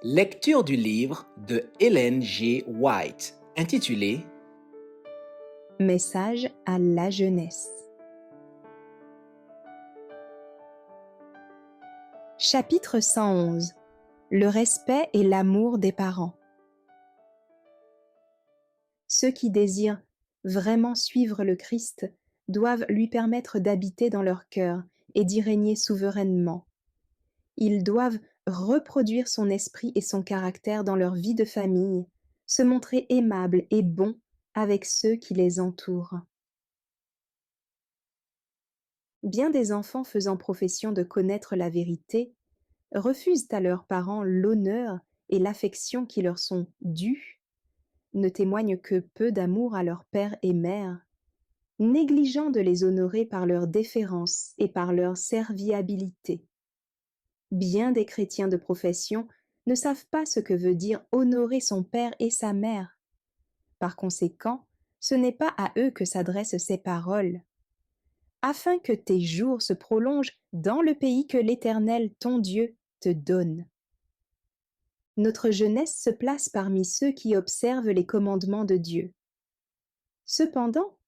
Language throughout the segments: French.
Lecture du livre de Ellen G. White, intitulé Message à la jeunesse. Chapitre 111. Le respect et l'amour des parents. Ceux qui désirent vraiment suivre le Christ doivent lui permettre d'habiter dans leur cœur et d'y régner souverainement. Ils doivent reproduire son esprit et son caractère dans leur vie de famille, se montrer aimables et bons avec ceux qui les entourent. Bien des enfants faisant profession de connaître la vérité refusent à leurs parents l'honneur et l'affection qui leur sont dus, ne témoignent que peu d'amour à leur père et mère, négligeant de les honorer par leur déférence et par leur serviabilité. Bien des chrétiens de profession ne savent pas ce que veut dire honorer son père et sa mère. Par conséquent, ce n'est pas à eux que s'adressent ces paroles. Afin que tes jours se prolongent dans le pays que l'Éternel, ton Dieu, te donne. Notre jeunesse se place parmi ceux qui observent les commandements de Dieu. Cependant,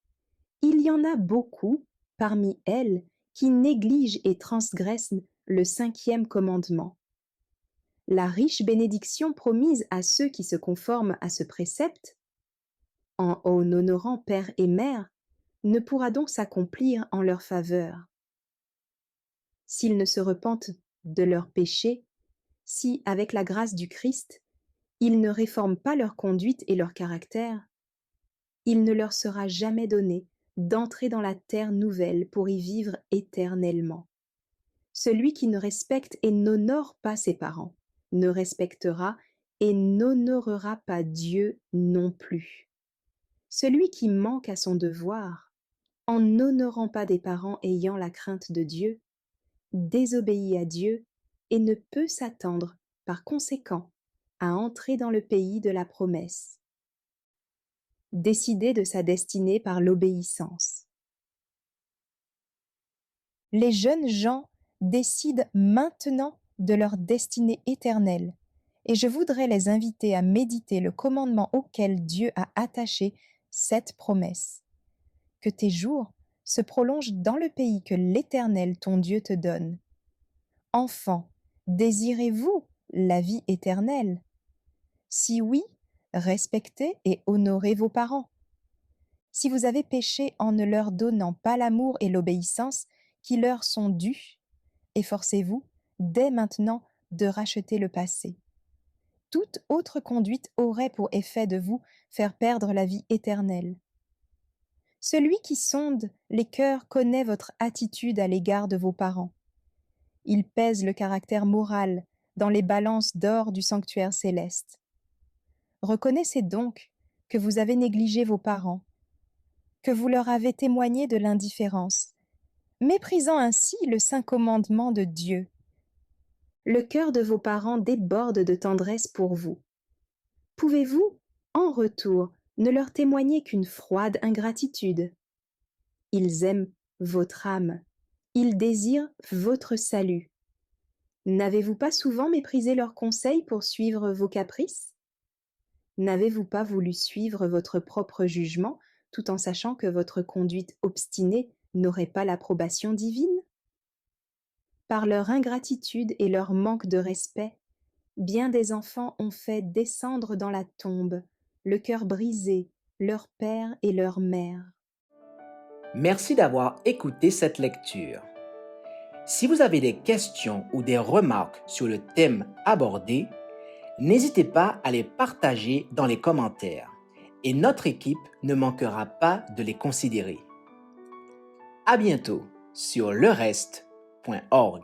il y en a beaucoup parmi elles qui négligent et transgressent le 5e commandement. La riche bénédiction promise à ceux qui se conforment à ce précepte, en honorant père et mère, ne pourra donc s'accomplir en leur faveur. S'ils ne se repentent de leurs péchés, si, avec la grâce du Christ, ils ne réforment pas leur conduite et leur caractère, il ne leur sera jamais donné d'entrer dans la terre nouvelle pour y vivre éternellement. Celui qui ne respecte et n'honore pas ses parents ne respectera et n'honorera pas Dieu non plus. Celui qui manque à son devoir, en n'honorant pas des parents ayant la crainte de Dieu, désobéit à Dieu et ne peut s'attendre, par conséquent, à entrer dans le pays de la promesse. Décider de sa destinée par l'obéissance. Les jeunes gens décident maintenant de leur destinée éternelle, et je voudrais les inviter à méditer le commandement auquel Dieu a attaché cette promesse. Que tes jours se prolongent dans le pays que l'Éternel ton Dieu te donne. Enfants, désirez-vous la vie éternelle? Si oui, respectez et honorez vos parents. Si vous avez péché en ne leur donnant pas l'amour et l'obéissance qui leur sont dus, efforcez-vous dès maintenant de racheter le passé. Toute autre conduite aurait pour effet de vous faire perdre la vie éternelle. Celui qui sonde les cœurs connaît votre attitude à l'égard de vos parents. Il pèse le caractère moral dans les balances d'or du sanctuaire céleste. Reconnaissez donc que vous avez négligé vos parents, que vous leur avez témoigné de l'indifférence, méprisant ainsi le saint commandement de Dieu. Le cœur de vos parents déborde de tendresse pour vous. Pouvez-vous, en retour, ne leur témoigner qu'une froide ingratitude? Ils aiment votre âme, ils désirent votre salut. N'avez-vous pas souvent méprisé leurs conseils pour suivre vos caprices? N'avez-vous pas voulu suivre votre propre jugement, tout en sachant que votre conduite obstinée n'aurait pas l'approbation divine? Par leur ingratitude et leur manque de respect, bien des enfants ont fait descendre dans la tombe, le cœur brisé, leur père et leur mère. Merci d'avoir écouté cette lecture. Si vous avez des questions ou des remarques sur le thème abordé, n'hésitez pas à les partager dans les commentaires et notre équipe ne manquera pas de les considérer. À bientôt sur lereste.org.